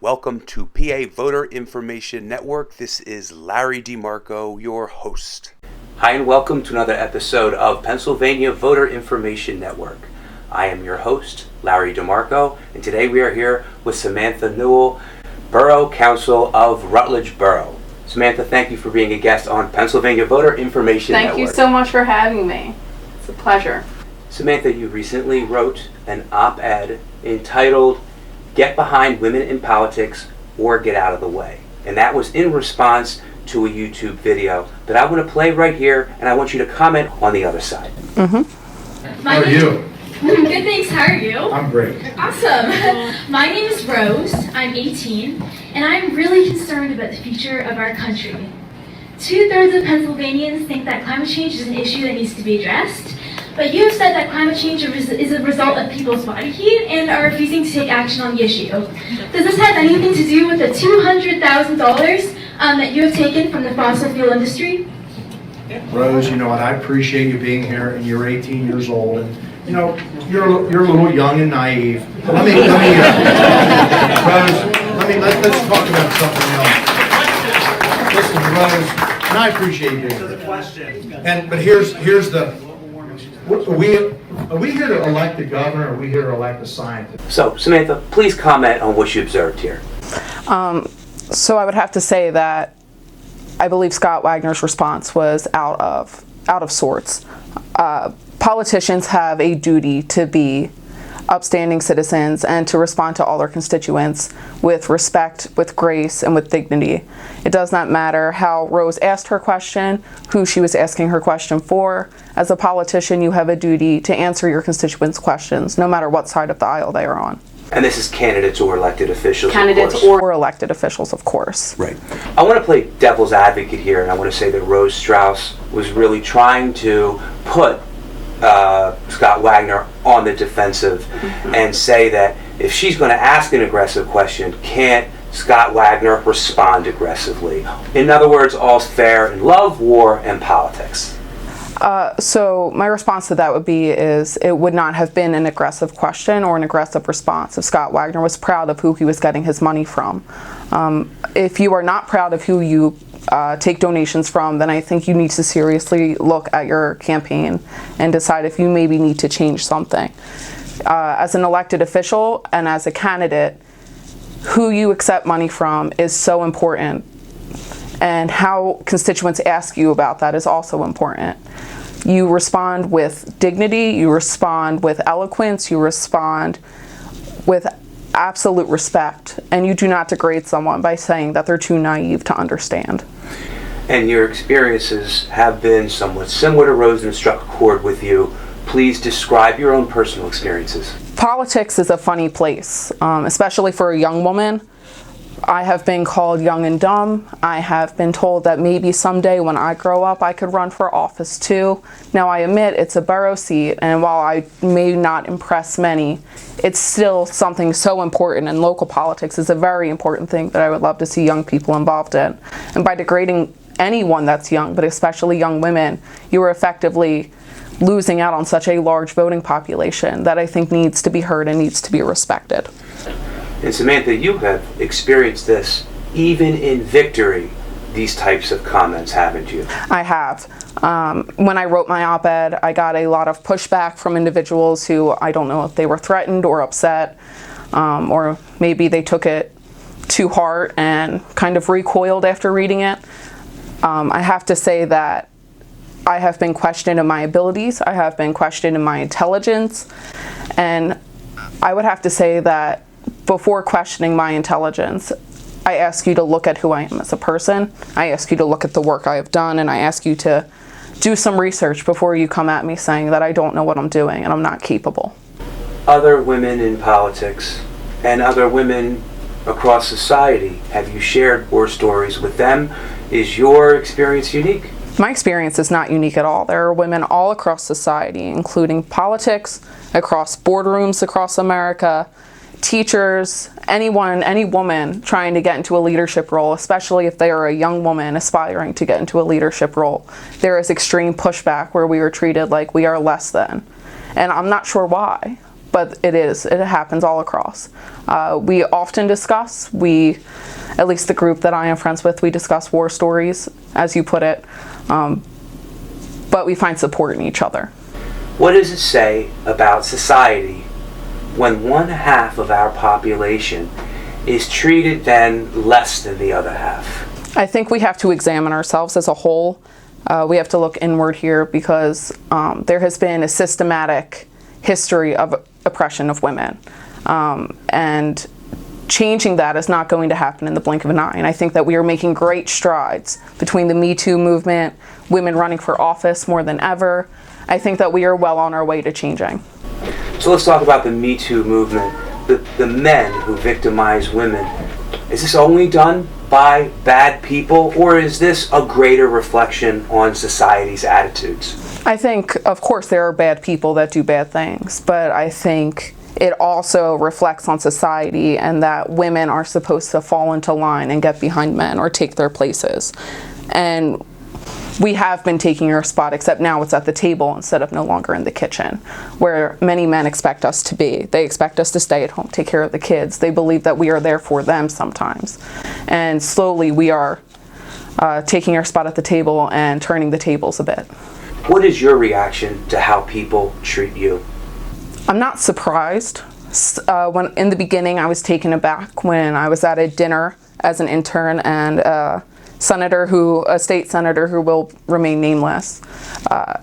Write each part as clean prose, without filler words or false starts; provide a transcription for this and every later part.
welcome to PA Voter Information Network. This is Larry DeMarco, your host. Hi, and welcome to another episode of Pennsylvania Voter Information Network. I am your host, Larry DeMarco, and today we are here with Samantha Newell, Borough Council of Rutledge Borough. Samantha, thank you for being a guest on Pennsylvania Voter Information Network. Thank you so much for having me. It's a pleasure. Samantha, you recently wrote an op-ed entitled "Get Behind Women in Politics or Get Out of the Way." And that was in response to a YouTube video that I want to play right here, and I want you to comment on the other side. How are you? Good, thanks. How are you? I'm great. Awesome. My name is Rose. I'm 18, and I'm really concerned about the future of our country. 2/3 of Pennsylvanians think that climate change is an issue that needs to be addressed, but you have said that climate change is a result of people's body heat and are refusing to take action on the issue. Does this have anything to do with the $200,000 that you have taken from the fossil fuel industry? Rose, you know what? I appreciate you being here, and you're 18 years old, and you know you're a little young and naive. But Rose, let's talk about something else. Listen, Rose, and I appreciate you being here. But here's the. Are we here to elect the governor, or are we here to elect the scientist? So, Samantha, please comment on what you observed here. So I would have to say that I believe Scott Wagner's response was out of sorts. Politicians have a duty to be upstanding citizens and to respond to all their constituents with respect, with grace, and with dignity. It does not matter how Rose asked her question, who she was asking her question for. As a politician, you have a duty to answer your constituents' questions, no matter what side of the aisle they are on. And this is candidates or elected officials, Candidates of course. or elected officials, of course. Right. I want to play devil's advocate here, and I want to say that Rose Strauss was really trying to put Scott Wagner on the defensive and say that if she's going to ask an aggressive question, can't Scott Wagner respond aggressively? In other words, all's fair in love, war, and politics. So my response to that would be it would not have been an aggressive question or an aggressive response if Scott Wagner was proud of who he was getting his money from. If you are not proud of who you take donations from, then I think you need to seriously look at your campaign and decide if you maybe need to change something. As an elected official and as a candidate, who you accept money from is so important, and how constituents ask you about that is also important. You respond with dignity, you respond with eloquence, you respond with absolute respect, and you do not degrade someone by saying that they're too naive to understand. And your experiences have been somewhat similar to Rose and struck a chord with you. Please describe your own personal experiences. Politics is a funny place, especially for a young woman. I have been called young and dumb. I have been told that maybe someday when I grow up I could run for office too. Now I admit it's a borough seat, and while I may not impress many, it's still something so important, and local politics is a very important thing that I would love to see young people involved in. And by degrading anyone that's young, but especially young women, you are effectively losing out on such a large voting population that I think needs to be heard and needs to be respected. And Samantha, you have experienced this even in victory, these types of comments, haven't you? I have. When I wrote my op-ed, I got a lot of pushback from individuals who I don't know if they were threatened or upset, or maybe they took it to heart and kind of recoiled after reading it. I have to say that I have been questioned in my abilities, I have been questioned in my intelligence, and I would have to say that before questioning my intelligence, I ask you to look at who I am as a person. I ask you to look at the work I have done, and I ask you to do some research before you come at me saying that I don't know what I'm doing and I'm not capable. Other women in politics and other women across society, have you shared war stories with them? Is your experience unique? My experience is not unique at all. There are women all across society, including politics, across boardrooms across America, teachers, anyone, any woman trying to get into a leadership role, especially if they are a young woman aspiring to get into a leadership role. There is extreme pushback where we are treated like we are less than. And I'm not sure why. but it happens all across. We often discuss, at least the group that I am friends with, we discuss war stories, as you put it, but we find support in each other. What does it say about society when 1/2 of our population is treated then less than the other half? I think we have to examine ourselves as a whole. We have to look inward here because there has been a systematic history of oppression of women. And changing that is not going to happen in the blink of an eye. And I think that we are making great strides between the Metoo movement, women running for office more than ever. I think that we are well on our way to changing. So let's talk about the Metoo movement. The men who victimize women. Is this only done by bad people, or is this a greater reflection on society's attitudes? I think, of course, there are bad people that do bad things, but I think it also reflects on society and that women are supposed to fall into line and get behind men or take their places. And we have been taking our spot, except now it's at the table instead of no longer in the kitchen, where many men expect us to be. They expect us to stay at home, take care of the kids. They believe that we are there for them sometimes. And slowly we are taking our spot at the table and turning the tables a bit. What is your reaction to how people treat you? I'm not surprised. When in the beginning I was taken aback when I was at a dinner as an intern and a state senator who will remain nameless,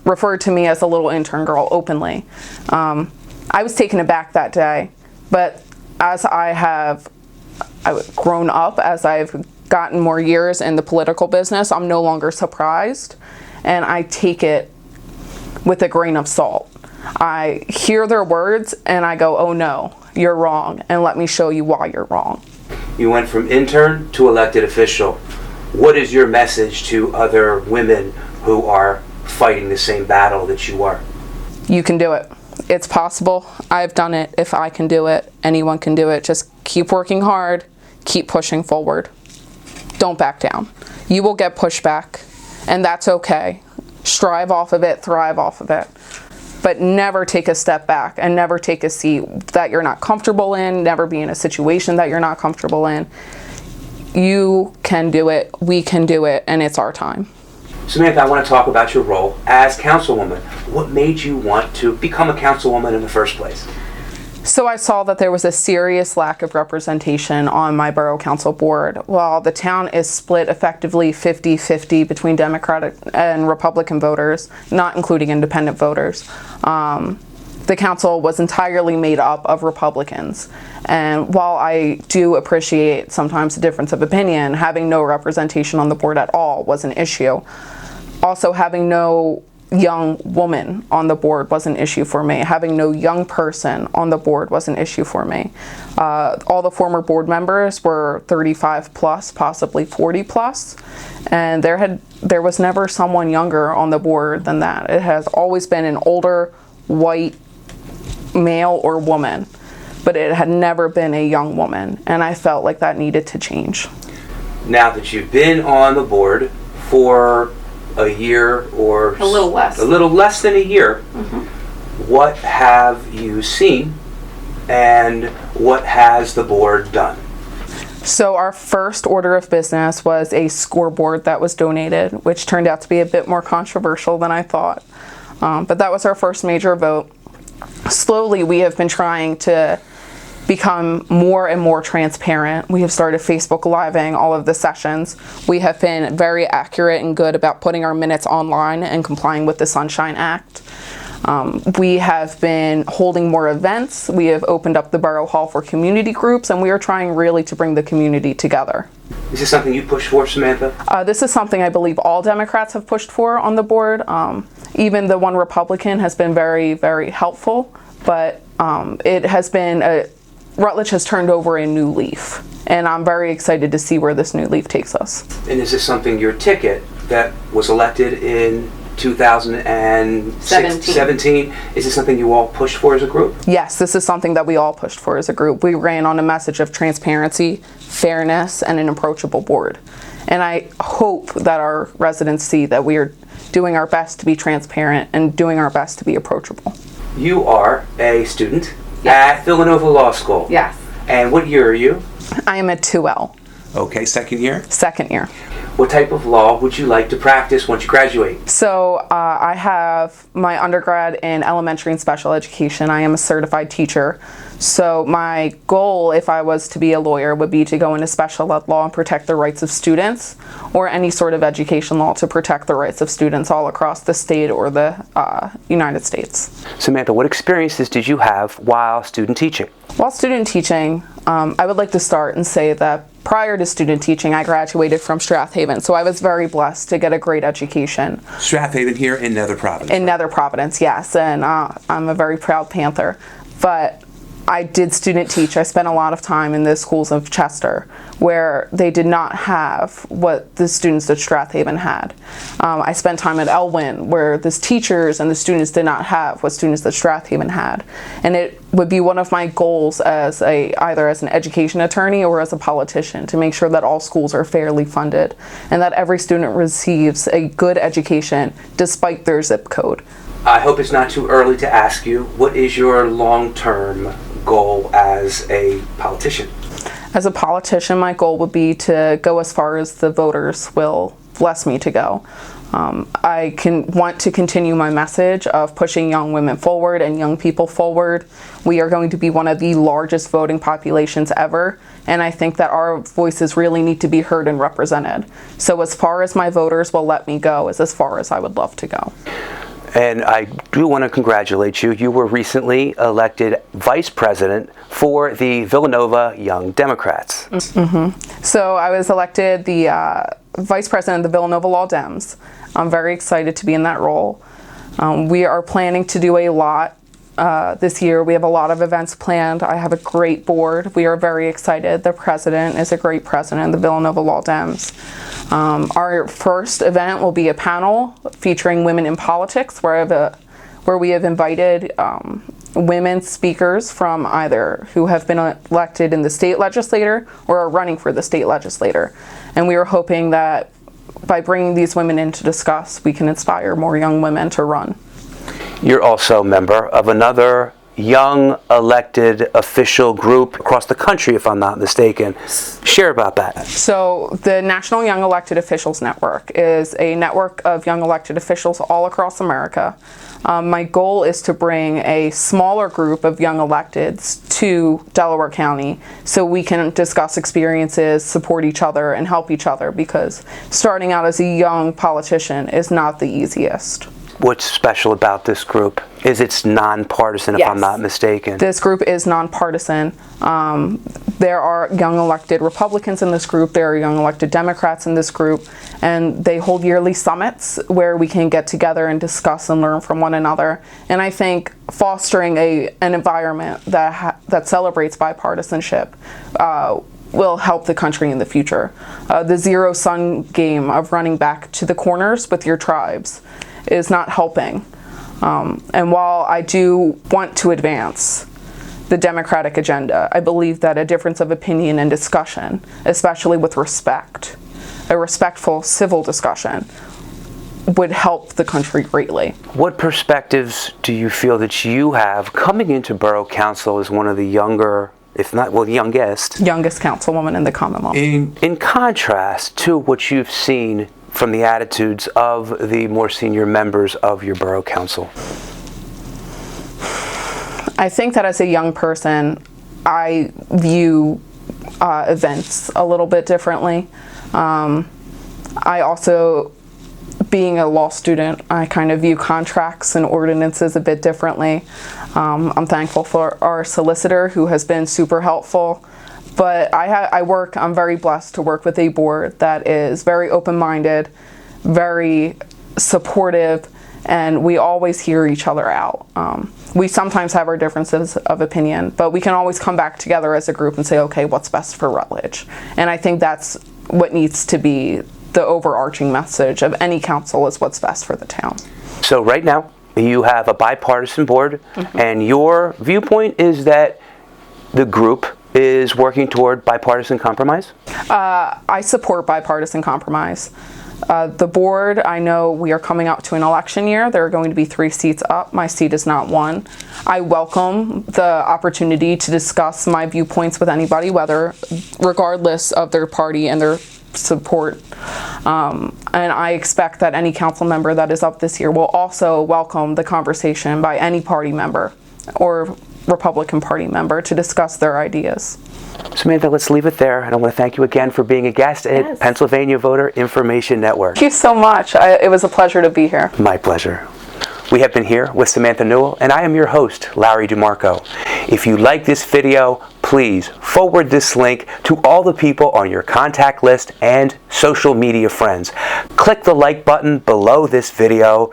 referred to me as a little intern girl openly. I was taken aback that day, but as I've grown up, as I've gotten more years in the political business, I'm no longer surprised, and I take it with a grain of salt. I hear their words and I go, oh no, you're wrong, and let me show you why you're wrong. You went from intern to elected official. What is your message to other women who are fighting the same battle that you are? You can do it. It's possible. I've done it. If I can do it, anyone can do it. Just keep working hard. Keep pushing forward. Don't back down. You will get pushback, and that's okay. Strive off of it, thrive off of it. But never take a step back and never take a seat that you're not comfortable in, never be in a situation that you're not comfortable in. You can do it, we can do it, and it's our time. Samantha, I want to talk about your role as councilwoman. What made you want to become a councilwoman in the first place? So I saw that there was a serious lack of representation on my borough council board. While the town is split effectively 50-50 between Democratic and Republican voters, not including independent voters, the council was entirely made up of Republicans. And while I do appreciate sometimes the difference of opinion, having no representation on the board at all was an issue. Also, having no young woman on the board was an issue for me. Having no young person on the board was an issue for me. All the former board members were 35 plus, possibly 40 plus, and there was never someone younger on the board than that. It has always been an older white male or woman, but it had never been a young woman, and I felt like that needed to change. Now that you've been on the board for a year or A little less than a year, what have you seen and what has the board done? So our first order of business was a scoreboard that was donated, which turned out to be a bit more controversial than I thought. But that was our first major vote. Slowly, we have been trying to become more and more transparent. We have started Facebook Living all of the sessions. We have been very accurate and good about putting our minutes online and complying with the Sunshine Act. We have been holding more events. We have opened up the Borough Hall for community groups, and we are trying really to bring the community together. Is this something you push for, Samantha? This is something I believe all Democrats have pushed for on the board. Even the one Republican has been very, very helpful, but it has been Rutledge has turned over a new leaf, and I'm very excited to see where this new leaf takes us. And is this something, your ticket that was elected in 2017, is this something you all pushed for as a group? Yes, this is something that we all pushed for as a group. We ran on a message of transparency, fairness, and an approachable board. And I hope that our residents see that we are doing our best to be transparent and doing our best to be approachable. You are a student Yes. at Villanova Law School. Yes. And what year are you? I am a 2L, Okay, second year. second year. What type of law would you like to practice once you graduate? So I have my undergrad in elementary and special education. I am a certified teacher. So my goal, if I was to be a lawyer, would be to go into special ed law and protect the rights of students, or any sort of education law to protect the rights of students all across the state or the United States. Samantha, what experiences did you have while student teaching? While student teaching, I would like to start and say that prior to student teaching, I graduated from Strathaven, so I was very blessed to get a great education. Strathaven here in Nether Providence. In Nether Providence, yes, and I'm a very proud Panther. But I did student teach. I spent a lot of time in the schools of Chester, where they did not have what the students at Strathaven had. I spent time at Elwyn, where the teachers and the students did not have what students at Strathaven had. And it would be one of my goals as either as an education attorney or as a politician to make sure that all schools are fairly funded and that every student receives a good education despite their zip code. I hope it's not too early to ask you, what is your long-term goal as a politician? As a politician, my goal would be to go as far as the voters will bless me to go. I want to continue my message of pushing young women forward and young people forward. We are going to be one of the largest voting populations ever, and I think that our voices really need to be heard and represented. So as far as my voters will let me go is as far as I would love to go. And I do want to congratulate you. You were recently elected vice president for the Villanova Young Democrats. So I was elected the vice president of the Villanova Law Dems. I'm very excited to be in that role. We are planning to do a lot this year. We have a lot of events planned. I have a great board. We are very excited. The president is a great president of the Villanova Law Dems. Our first event will be a panel featuring women in politics, where we have invited women speakers from either who have been elected in the state legislature or are running for the state legislature. And we are hoping that by bringing these women in to discuss, we can inspire more young women to run. You're also a member of another young elected official group across the country, if I'm not mistaken. Share about that. So the National Young Elected Officials Network is a network of young elected officials all across America. My goal is to bring a smaller group of young electeds to Delaware County so we can discuss experiences, support each other, and help each other, because starting out as a young politician is not the easiest. What's special about this group is it's nonpartisan, if Yes. I'm not mistaken. This group is nonpartisan. There are young elected Republicans in this group, there are young elected Democrats in this group, and they hold yearly summits where we can get together and discuss and learn from one another. And I think fostering an environment that celebrates bipartisanship will help the country in the future. The zero-sum game of running back to the corners with your tribes is not helping. And while I do want to advance the Democratic agenda, I believe that a difference of opinion and discussion, especially with respect, a respectful civil discussion, would help the country greatly. What perspectives do you feel that you have coming into Borough Council as one of the younger, if not, well, youngest Councilwoman in the Commonwealth. In contrast to what you've seen from the attitudes of the more senior members of your Borough Council? I think that as a young person, I view events a little bit differently. I also, being a law student, I kind of view contracts and ordinances a bit differently. I'm thankful for our solicitor, who has been super helpful. But I'm very blessed to work with a board that is very open-minded, very supportive, and we always hear each other out. We sometimes have our differences of opinion, but we can always come back together as a group and say, okay, what's best for Rutledge? And I think that's what needs to be the overarching message of any council, is what's best for the town. So right now, you have a bipartisan board, and your viewpoint is that the group is working toward bipartisan compromise? I support bipartisan compromise. The board, I know we are coming up to an election year. There are going to be 3 seats up. My seat is not one. I welcome the opportunity to discuss my viewpoints with anybody, regardless of their party and their support. And I expect that any council member that is up this year will also welcome the conversation by any party member or Republican Party member to discuss their ideas. Samantha, let's leave it there. And I want to thank you again for being a guest at Pennsylvania Voter Information Network. Thank you so much. It was a pleasure to be here. My pleasure. We have been here with Samantha Newell, and I am your host, Larry DeMarco. If you like this video, please forward this link to all the people on your contact list and social media friends. Click the like button below this video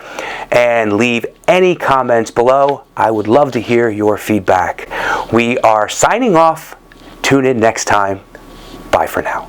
and leave any comments below. I would love to hear your feedback. We are signing off. Tune in next time. Bye for now.